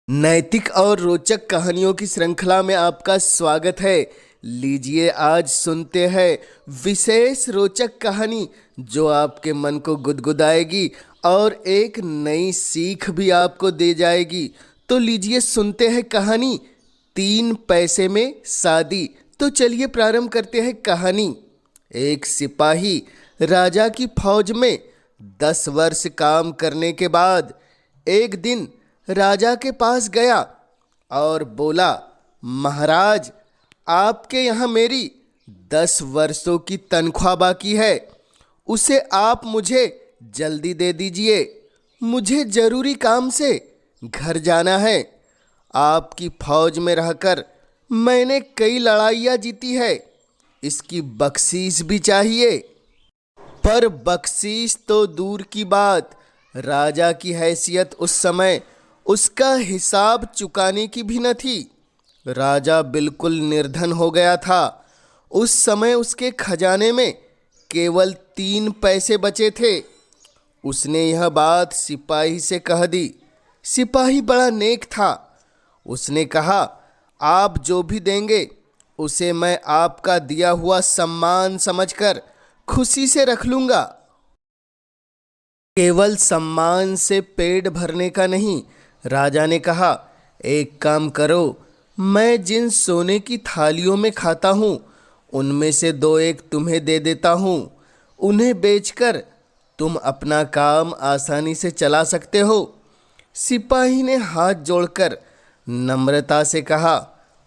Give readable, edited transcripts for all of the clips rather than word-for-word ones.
नैतिक और रोचक कहानियों की श्रृंखला में आपका स्वागत है। लीजिए आज सुनते हैं विशेष रोचक कहानी जो आपके मन को गुदगुदाएगी और एक नई सीख भी आपको दे जाएगी। तो लीजिए सुनते हैं कहानी 3 पैसे में शादी। तो चलिए प्रारंभ करते हैं कहानी। एक सिपाही राजा की फौज में 10 वर्ष काम करने के बाद एक दिन राजा के पास गया और बोला, महाराज, आपके यहाँ मेरी 10 वर्षों की तनख्वाह बाकी है, उसे आप मुझे जल्दी दे दीजिए। मुझे जरूरी काम से घर जाना है। आपकी फौज में रहकर मैंने कई लड़ाइयाँ जीती है, इसकी बख्शीश भी चाहिए। पर बख्शीश तो दूर की बात, राजा की हैसियत उस समय उसका हिसाब चुकाने की भी न थी। राजा बिल्कुल निर्धन हो गया था। उस समय उसके खजाने में केवल 3 पैसे बचे थे। उसने यह बात सिपाही से कह दी। सिपाही बड़ा नेक था। उसने कहा, आप जो भी देंगे उसे मैं आपका दिया हुआ सम्मान समझकर खुशी से रख लूँगा। केवल सम्मान से पेट भरने का नहीं, राजा ने कहा, एक काम करो, मैं जिन सोने की थालियों में खाता हूँ उनमें से 2-1 तुम्हें दे देता हूँ। उन्हें बेचकर तुम अपना काम आसानी से चला सकते हो। सिपाही ने हाथ जोड़कर नम्रता से कहा,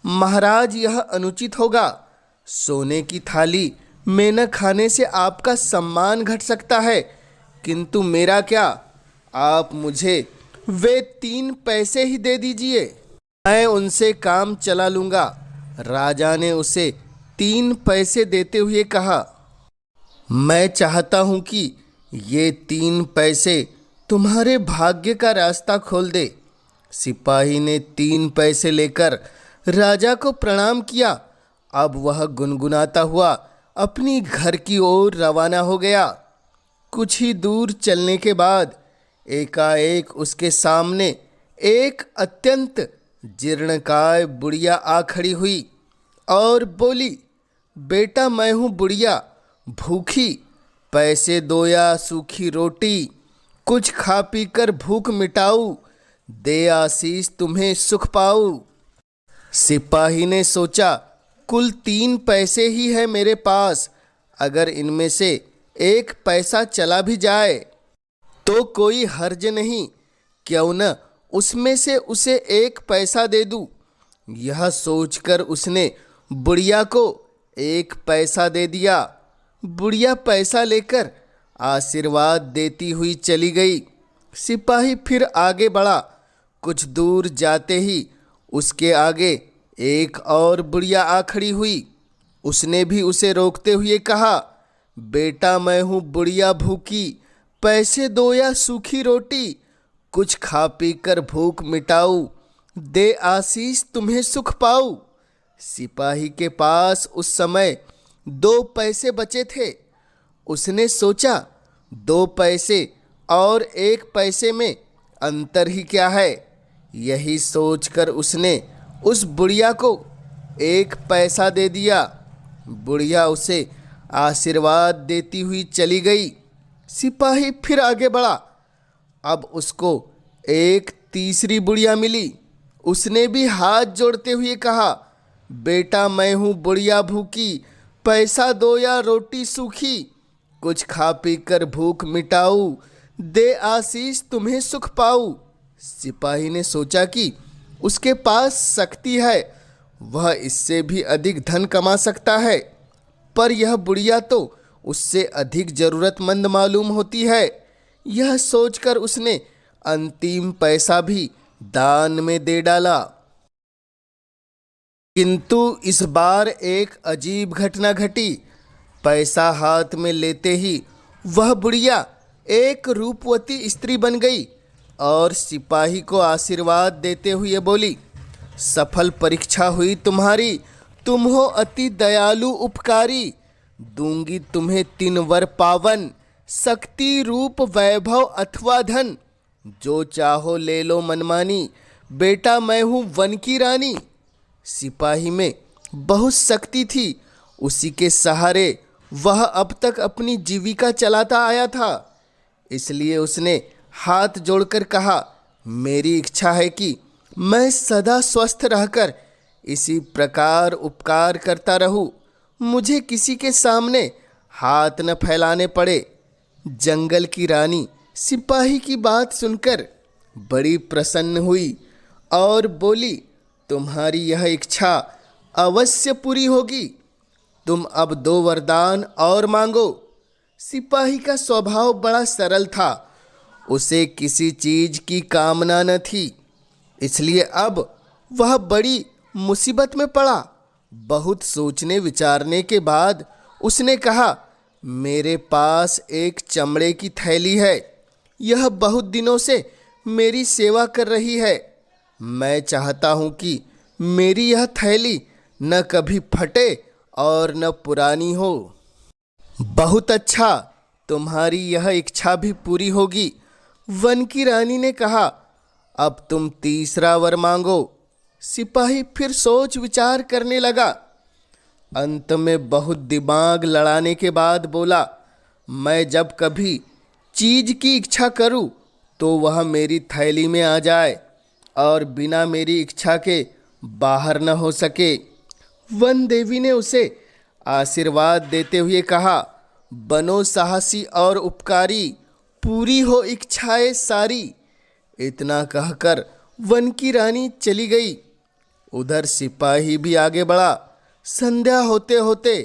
महाराज, यह अनुचित होगा। सोने की थाली में न खाने से आपका सम्मान घट सकता है, किंतु मेरा क्या, आप मुझे वे 3 पैसे ही दे दीजिए, मैं उनसे काम चला लूँगा। राजा ने उसे 3 पैसे देते हुए कहा, मैं चाहता हूँ कि ये 3 पैसे तुम्हारे भाग्य का रास्ता खोल दे। सिपाही ने 3 पैसे लेकर राजा को प्रणाम किया। अब वह गुनगुनाता हुआ अपनी घर की ओर रवाना हो गया। कुछ ही दूर चलने के बाद एकाएक उसके सामने एक अत्यंत जीर्णकाय बुढ़िया आ खड़ी हुई और बोली, बेटा, मैं हूँ बुढ़िया, भूखी, पैसे दो या सूखी रोटी, कुछ खा पी कर भूख मिटाऊँ, दे आशीष तुम्हें सुख पाऊँ। सिपाही ने सोचा, कुल 3 पैसे ही है मेरे पास, अगर इनमें से 1 पैसा चला भी जाए तो कोई हर्ज नहीं, क्यों न उसमें से उसे 1 पैसा दे दूं। यह सोचकर उसने बुढ़िया को 1 पैसा दे दिया। बुढ़िया पैसा लेकर आशीर्वाद देती हुई चली गई। सिपाही फिर आगे बढ़ा। कुछ दूर जाते ही उसके आगे एक और बुढ़िया आ खड़ी हुई। उसने भी उसे रोकते हुए कहा, बेटा, मैं हूँ बुढ़िया भूखी, पैसे दो या सूखी रोटी, कुछ खा पी कर भूख मिटाऊँ, दे आशीष तुम्हें सुख पाऊँ। सिपाही के पास उस समय 2 पैसे बचे थे। उसने सोचा, 2 पैसे और 1 पैसे में अंतर ही क्या है। यही सोचकर उसने उस बुढ़िया को 1 पैसा दे दिया। बुढ़िया उसे आशीर्वाद देती हुई चली गई। सिपाही फिर आगे बढ़ा। अब उसको एक तीसरी बुढ़िया मिली। उसने भी हाथ जोड़ते हुए कहा, बेटा, मैं हूँ बुढ़िया भूखी, पैसा दो या रोटी सूखी, कुछ खा पी कर भूख मिटाऊँ, दे आशीष तुम्हें सुख पाऊँ। सिपाही ने सोचा कि उसके पास शक्ति है, वह इससे भी अधिक धन कमा सकता है, पर यह बुढ़िया तो उससे अधिक ज़रूरतमंद मालूम होती है। यह सोचकर उसने अंतिम पैसा भी दान में दे डाला। किंतु इस बार एक अजीब घटना घटी। पैसा हाथ में लेते ही वह बुढ़िया एक रूपवती स्त्री बन गई और सिपाही को आशीर्वाद देते हुए बोली, सफल परीक्षा हुई तुम्हारी, तुम हो अति दयालु उपकारी, दूंगी तुम्हें 3 वर पावन, शक्ति, रूप, वैभव अथवा धन, जो चाहो ले लो मनमानी, बेटा मैं हूँ वन की रानी। सिपाही में बहुत शक्ति थी, उसी के सहारे वह अब तक अपनी जीविका चलाता आया था। इसलिए उसने हाथ जोड़कर कहा, मेरी इच्छा है कि मैं सदा स्वस्थ रहकर इसी प्रकार उपकार करता रहूं, मुझे किसी के सामने हाथ न फैलाने पड़े। जंगल की रानी सिपाही की बात सुनकर बड़ी प्रसन्न हुई और बोली, तुम्हारी यह इच्छा अवश्य पूरी होगी। तुम अब 2 वरदान और मांगो। सिपाही का स्वभाव बड़ा सरल था, उसे किसी चीज की कामना न थी, इसलिए अब वह बड़ी मुसीबत में पड़ा। बहुत सोचने विचारने के बाद उसने कहा, मेरे पास एक चमड़े की थैली है, यह बहुत दिनों से मेरी सेवा कर रही है। मैं चाहता हूँ कि मेरी यह थैली न कभी फटे और न पुरानी हो। बहुत अच्छा, तुम्हारी यह इच्छा भी पूरी होगी। वन की रानी ने कहा, अब तुम तीसरा वर मांगो। सिपाही फिर सोच विचार करने लगा। अंत में बहुत दिमाग लड़ाने के बाद बोला, मैं जब कभी चीज की इच्छा करूं तो वह मेरी थैली में आ जाए और बिना मेरी इच्छा के बाहर न हो सके। वन देवी ने उसे आशीर्वाद देते हुए कहा, बनो साहसी और उपकारी, पूरी हो इच्छाएं सारी। इतना कहकर वन की रानी चली गई। उधर सिपाही भी आगे बढ़ा। संध्या होते होते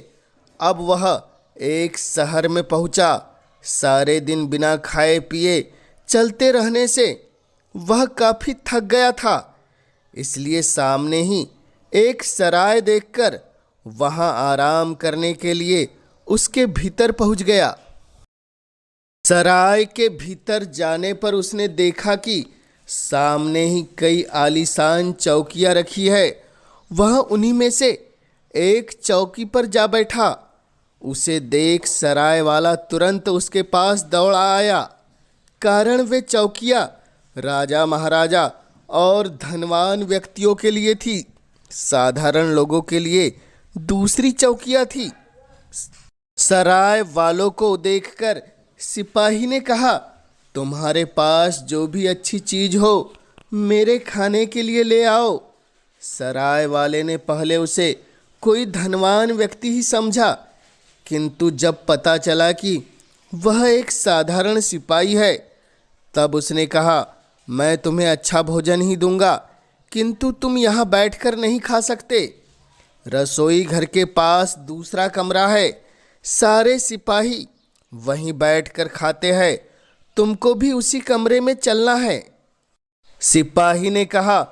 अब वह एक शहर में पहुंचा। सारे दिन बिना खाए पिए चलते रहने से वह काफी थक गया था, इसलिए सामने ही एक सराय देखकर वहां आराम करने के लिए उसके भीतर पहुंच गया। सराय के भीतर जाने पर उसने देखा कि सामने ही कई आलीशान चौकियां रखी है। वह उन्हीं में से एक चौकी पर जा बैठा। उसे देख सराय वाला तुरंत उसके पास दौड़ आया, कारण वे चौकियां राजा महाराजा और धनवान व्यक्तियों के लिए थी, साधारण लोगों के लिए दूसरी चौकियां थी। सराय वालों को देखकर सिपाही ने कहा, तुम्हारे पास जो भी अच्छी चीज हो मेरे खाने के लिए ले आओ। सराय वाले ने पहले उसे कोई धनवान व्यक्ति ही समझा, किंतु जब पता चला कि वह एक साधारण सिपाही है, तब उसने कहा, मैं तुम्हें अच्छा भोजन ही दूंगा, किंतु तुम यहाँ बैठकर नहीं खा सकते। रसोई घर के पास दूसरा कमरा है, सारे सिपाही वहीं बैठकर खाते हैं, तुमको भी उसी कमरे में चलना है। सिपाही ने कहा,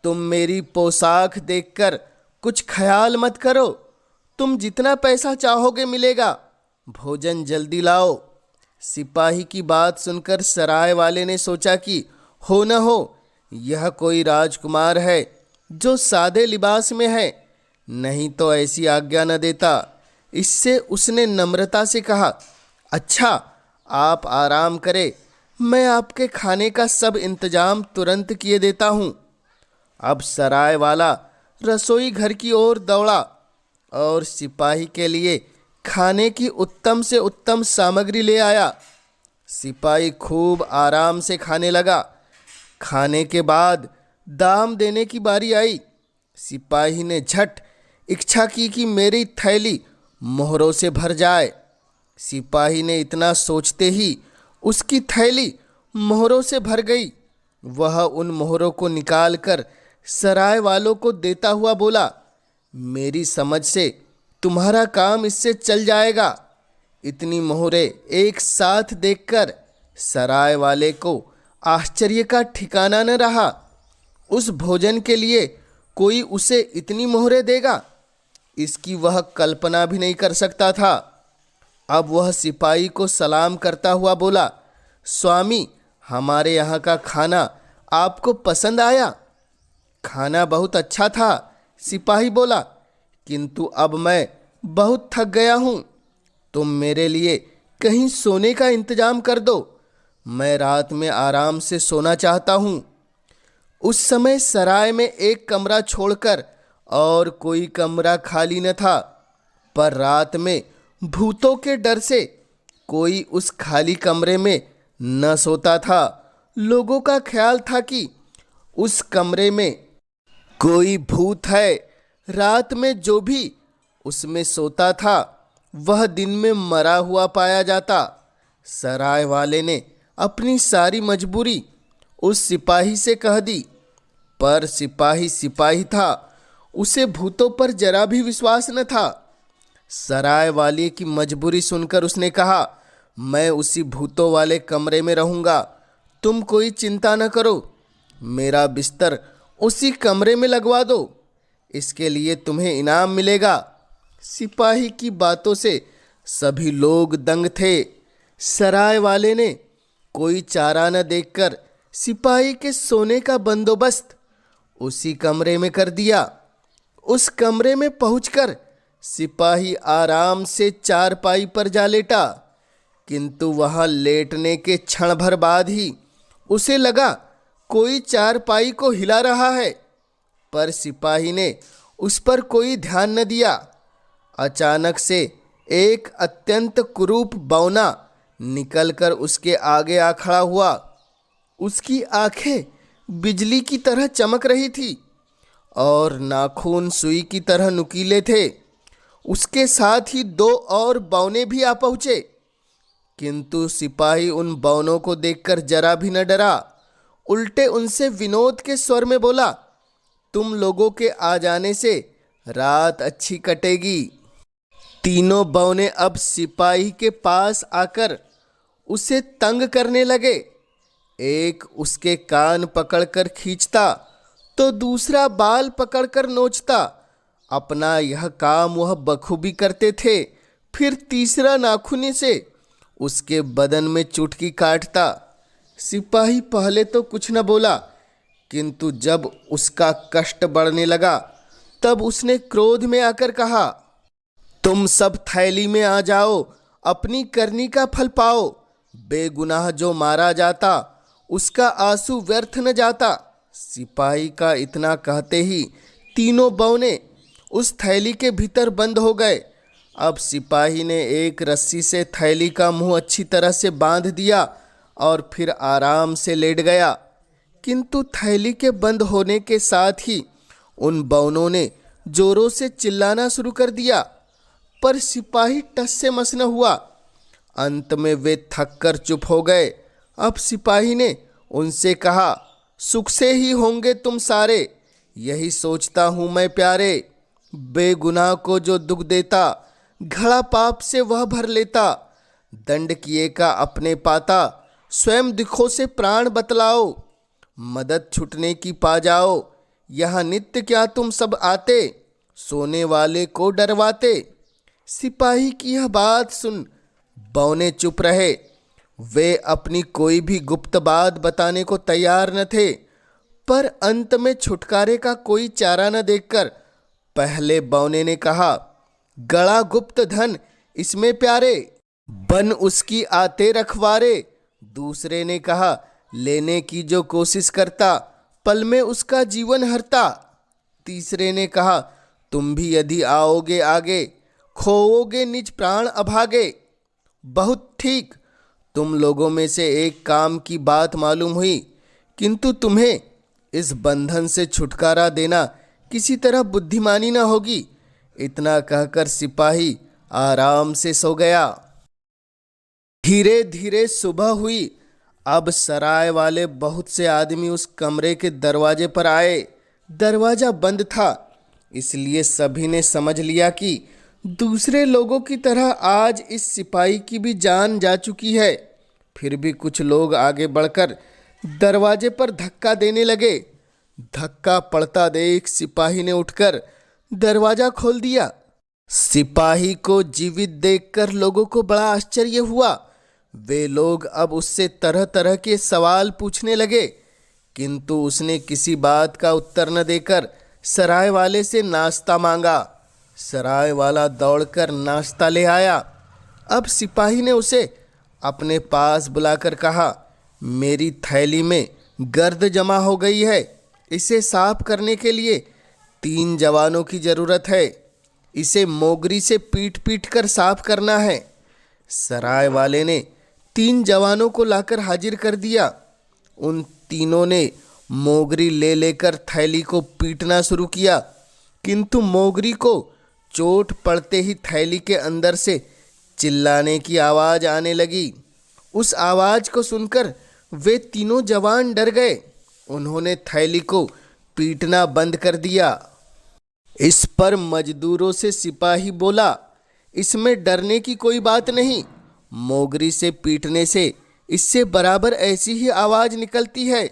तुम मेरी पोशाक देखकर कुछ ख्याल मत करो, तुम जितना पैसा चाहोगे मिलेगा, भोजन जल्दी लाओ। सिपाही की बात सुनकर सराय वाले ने सोचा कि हो न हो यह कोई राजकुमार है जो सादे लिबास में है, नहीं तो ऐसी आज्ञा न देता। इससे उसने नम्रता से कहा, अच्छा आप आराम करें, मैं आपके खाने का सब इंतजाम तुरंत किए देता हूँ। अब सराय वाला रसोई घर की ओर दौड़ा और सिपाही के लिए खाने की उत्तम से उत्तम सामग्री ले आया। सिपाही खूब आराम से खाने लगा। खाने के बाद दाम देने की बारी आई। सिपाही ने झट इच्छा की कि मेरी थैली मोहरों से भर जाए। सिपाही ने इतना सोचते ही उसकी थैली मोहरों से भर गई। वह उन मोहरों को निकालकर सराय वालों को देता हुआ बोला, मेरी समझ से तुम्हारा काम इससे चल जाएगा। इतनी मोहरें एक साथ देखकर सराय वाले को आश्चर्य का ठिकाना न रहा। उस भोजन के लिए कोई उसे इतनी मोहरें देगा, इसकी वह कल्पना भी नहीं कर सकता था। अब वह सिपाही को सलाम करता हुआ बोला, स्वामी, हमारे यहाँ का खाना आपको पसंद आया? खाना बहुत अच्छा था, सिपाही बोला, किंतु अब मैं बहुत थक गया हूँ। तुम मेरे लिए कहीं सोने का इंतजाम कर दो, मैं रात में आराम से सोना चाहता हूँ। उस समय सराय में एक कमरा छोड़कर और कोई कमरा खाली न था, पर रात में भूतों के डर से कोई उस खाली कमरे में न सोता था। लोगों का ख्याल था कि उस कमरे में कोई भूत है। रात में जो भी उसमें सोता था वह दिन में मरा हुआ पाया जाता। सराय वाले ने अपनी सारी मजबूरी उस सिपाही से कह दी, पर सिपाही सिपाही था, उसे भूतों पर जरा भी विश्वास न था। सराय वाले की मजबूरी सुनकर उसने कहा, मैं उसी भूतों वाले कमरे में रहूंगा, तुम कोई चिंता न करो, मेरा बिस्तर उसी कमरे में लगवा दो, इसके लिए तुम्हें इनाम मिलेगा। सिपाही की बातों से सभी लोग दंग थे। सराय वाले ने कोई चारा न देखकर सिपाही के सोने का बंदोबस्त उसी कमरे में कर दिया। उस कमरे में पहुंचकर सिपाही आराम से चारपाई पर जा लेटा, किंतु वहां लेटने के क्षण भर बाद ही उसे लगा कोई चारपाई को हिला रहा है, पर सिपाही ने उस पर कोई ध्यान न दिया। अचानक से एक अत्यंत कुरूप बौना निकलकर उसके आगे आ खड़ा हुआ। उसकी आंखें बिजली की तरह चमक रही थी और नाखून सुई की तरह नुकीले थे। उसके साथ ही दो और बौने भी आ पहुंचे, किंतु सिपाही उन बौनों को देखकर जरा भी न डरा, उल्टे उनसे विनोद के स्वर में बोला, तुम लोगों के आ जाने से रात अच्छी कटेगी। तीनों बौने अब सिपाही के पास आकर उसे तंग करने लगे। एक उसके कान पकड़कर खींचता तो दूसरा बाल पकड़कर नोचता। अपना यह काम वह बखूबी करते थे। फिर तीसरा नाखून से उसके बदन में चुटकी काटता। सिपाही पहले तो कुछ न बोला, किंतु जब उसका कष्ट बढ़ने लगा तब उसने क्रोध में आकर कहा, तुम सब थैली में आ जाओ, अपनी करनी का फल पाओ। बेगुनाह जो मारा जाता उसका आंसू व्यर्थ न जाता। सिपाही का इतना कहते ही तीनों बौने उस थैली के भीतर बंद हो गए। अब सिपाही ने एक रस्सी से थैली का मुंह अच्छी तरह से बांध दिया और फिर आराम से लेट गया, किंतु थैली के बंद होने के साथ ही उन बौनों ने जोरों से चिल्लाना शुरू कर दिया, पर सिपाही टस से मस न हुआ। अंत में वे थक कर चुप हो गए। अब सिपाही ने उनसे कहा, सुख से ही होंगे तुम सारे, यही सोचता हूँ मैं प्यारे। बेगुनाह को जो दुख देता, घड़ा पाप से वह भर लेता। दंड किए का अपने पाता, स्वयं दुखों से प्राण बतलाओ। मदद छुटने की पा जाओ, यहाँ नित्य क्या तुम सब आते, सोने वाले को डरवाते। सिपाही की यह बात सुन बौने चुप रहे। वे अपनी कोई भी गुप्त बात बताने को तैयार न थे, पर अंत में छुटकारे का कोई चारा न देखकर पहले बौने ने कहा, गड़ा गुप्त धन इसमें प्यारे, बन उसकी आते रखवारे। दूसरे ने कहा, लेने की जो कोशिश करता, पल में उसका जीवन हरता। तीसरे ने कहा, तुम भी यदि आओगे आगे, खोओगे निज प्राण अभागे। बहुत ठीक, तुम लोगों में से एक काम की बात मालूम हुई, किंतु तुम्हें इस बंधन से छुटकारा देना किसी तरह बुद्धिमानी न होगी। इतना कहकर सिपाही आराम से सो गया। धीरे धीरे सुबह हुई। अब सराय वाले बहुत से आदमी उस कमरे के दरवाजे पर आए। दरवाजा बंद था, इसलिए सभी ने समझ लिया कि दूसरे लोगों की तरह आज इस सिपाही की भी जान जा चुकी है। फिर भी कुछ लोग आगे बढ़कर दरवाजे पर धक्का देने लगे। धक्का पड़ता देख सिपाही ने उठकर दरवाजा खोल दिया। सिपाही को जीवित देखकर लोगों को बड़ा आश्चर्य हुआ। वे लोग अब उससे तरह तरह के सवाल पूछने लगे, किंतु उसने किसी बात का उत्तर न देकर सराय वाले से नाश्ता मांगा। सराय वाला दौड़कर नाश्ता ले आया। अब सिपाही ने उसे अपने पास बुलाकर कहा, मेरी थैली में गर्द जमा हो गई है, इसे साफ करने के लिए 3 जवानों की जरूरत है। इसे मोगरी से पीट पीट कर साफ करना है। सराय वाले ने 3 जवानों को लाकर हाजिर कर दिया। उन तीनों ने मोगरी ले लेकर थैली को पीटना शुरू किया, किंतु मोगरी को चोट पड़ते ही थैली के अंदर से चिल्लाने की आवाज़ आने लगी। उस आवाज़ को सुनकर वे तीनों जवान डर गए। उन्होंने थैली को पीटना बंद कर दिया। इस पर मजदूरों से सिपाही बोला, इसमें डरने की कोई बात नहीं। मोगरी से पीटने से इससे बराबर ऐसी ही आवाज़ निकलती है।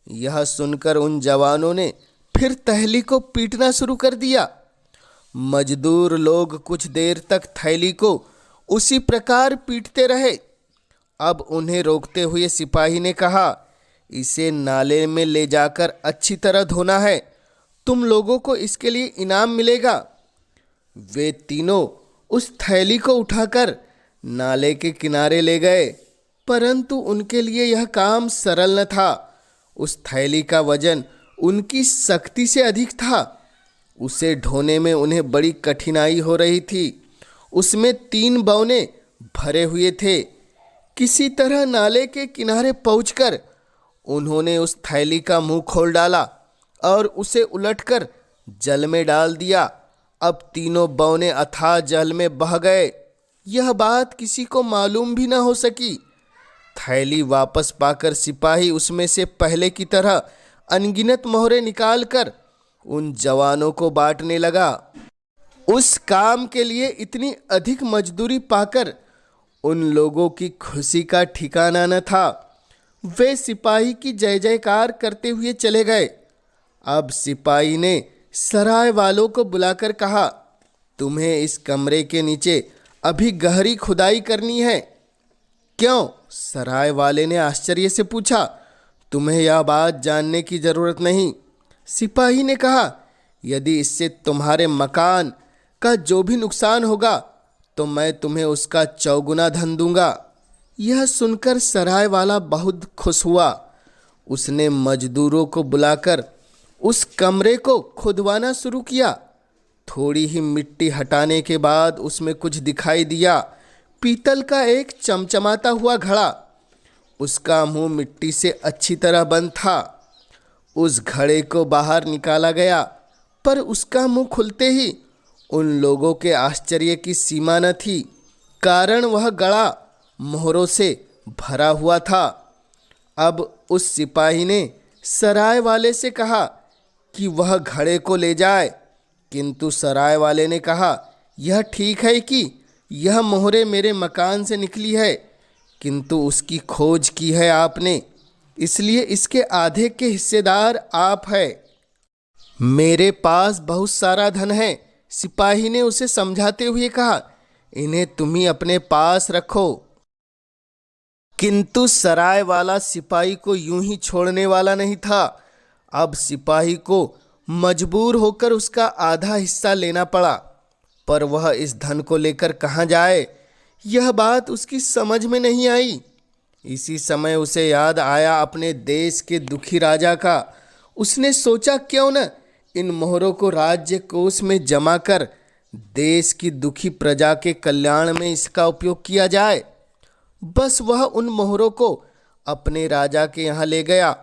यह सुनकर उन जवानों ने फिर थैली को पीटना शुरू कर दिया। मजदूर लोग कुछ देर तक थैली को उसी प्रकार पीटते रहे। अब उन्हें रोकते हुए सिपाही ने कहा, इसे नाले में ले जाकर अच्छी तरह धोना है। तुम लोगों को इसके लिए इनाम मिलेगा। वे तीनों उस थैली को उठाकर नाले के किनारे ले गए, परंतु उनके लिए यह काम सरल न था। उस थैली का वजन उनकी शक्ति से अधिक था। उसे ढोने में उन्हें बड़ी कठिनाई हो रही थी। उसमें 3 बौने भरे हुए थे। किसी तरह नाले के किनारे पहुंचकर उन्होंने उस थैली का मुंह खोल डाला और उसे उलटकर जल में डाल दिया। अब तीनों बौने अथाह जल में बह गए। यह बात किसी को मालूम भी न हो सकी। थैली वापस पाकर सिपाही उसमें से पहले की तरह अनगिनत मोहरे निकालकर उन जवानों को बांटने लगा। उस काम के लिए इतनी अधिक मजदूरी पाकर उन लोगों की खुशी का ठिकाना न था। वे सिपाही की जय जयकार करते हुए चले गए। अब सिपाही ने सराय वालों को बुलाकर कहा, तुम्हें इस कमरे के नीचे अभी गहरी खुदाई करनी है। क्यों? सराय वाले ने आश्चर्य से पूछा। तुम्हें यह बात जानने की जरूरत नहीं। सिपाही ने कहा, यदि इससे तुम्हारे मकान का जो भी नुकसान होगा तो मैं तुम्हें उसका चौगुना धन दूंगा। यह सुनकर सराय वाला बहुत खुश हुआ। उसने मजदूरों को बुलाकर उस कमरे को खुदवाना शुरू किया। थोड़ी ही मिट्टी हटाने के बाद उसमें कुछ दिखाई दिया। पीतल का एक चमचमाता हुआ घड़ा। उसका मुंह मिट्टी से अच्छी तरह बंद था। उस घड़े को बाहर निकाला गया, पर उसका मुंह खुलते ही उन लोगों के आश्चर्य की सीमा न थी, कारण वह घड़ा मोहरों से भरा हुआ था। अब उस सिपाही ने सराय वाले से कहा कि वह घड़े को ले जाए, किंतु सराय वाले ने कहा, यह ठीक है कि यह मोहरे मेरे मकान से निकली है, किंतु उसकी खोज की है आपने, इसलिए इसके आधे के हिस्सेदार आप है। मेरे पास बहुत सारा धन है। सिपाही ने उसे समझाते हुए कहा, इन्हें तुम ही अपने पास रखो। किंतु सराय वाला सिपाही को यूं ही छोड़ने वाला नहीं था। अब सिपाही को मजबूर होकर उसका आधा हिस्सा लेना पड़ा, पर वह इस धन को लेकर कहाँ जाए, यह बात उसकी समझ में नहीं आई। इसी समय उसे याद आया अपने देश के दुखी राजा का। उसने सोचा, क्यों न इन मोहरों को राज्य कोष में जमा कर देश की दुखी प्रजा के कल्याण में इसका उपयोग किया जाए। बस वह उन मोहरों को अपने राजा के यहाँ ले गया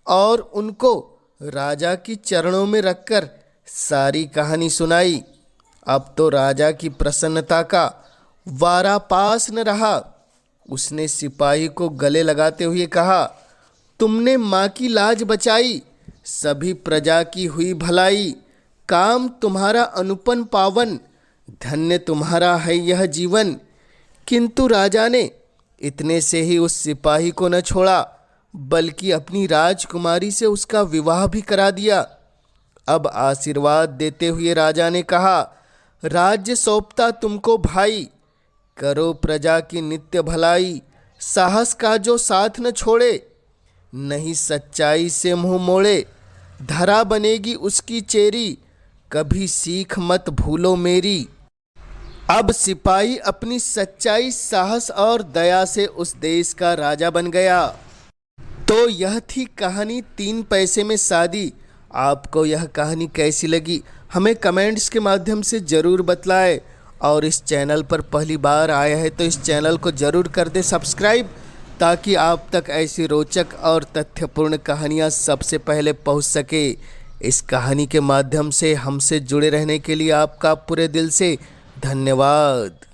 और उनको राजा की चरणों में रखकर सारी कहानी सुनाई। अब तो राजा की प्रसन्नता का वारा पास न रहा। उसने सिपाही को गले लगाते हुए कहा, तुमने माँ की लाज बचाई, सभी प्रजा की हुई भलाई, काम तुम्हारा अनुपन पावन, धन्य तुम्हारा है यह जीवन। किंतु राजा ने इतने से ही उस सिपाही को न छोड़ा, बल्कि अपनी राजकुमारी से उसका विवाह भी करा दिया। अब आशीर्वाद देते हुए राजा ने कहा, राज्य सौंपता तुमको भाई, करो प्रजा की नित्य भलाई, साहस का जो साथ न छोड़े, नहीं सच्चाई से मुंह मोड़े, धरा बनेगी उसकी चेरी, कभी सीख मत भूलो मेरी। अब सिपाही अपनी सच्चाई, साहस और दया से उस देश का राजा बन गया। तो यह थी कहानी 3 पैसे में शादी आपको यह कहानी कैसी लगी हमें कमेंट्स के माध्यम से ज़रूर बतलाएं। और इस चैनल पर पहली बार आया है तो इस चैनल को ज़रूर कर दे सब्सक्राइब, ताकि आप तक ऐसी रोचक और तथ्यपूर्ण कहानियाँ सबसे पहले पहुँच सके। इस कहानी के माध्यम से हमसे जुड़े रहने के लिए आपका पूरे दिल से धन्यवाद।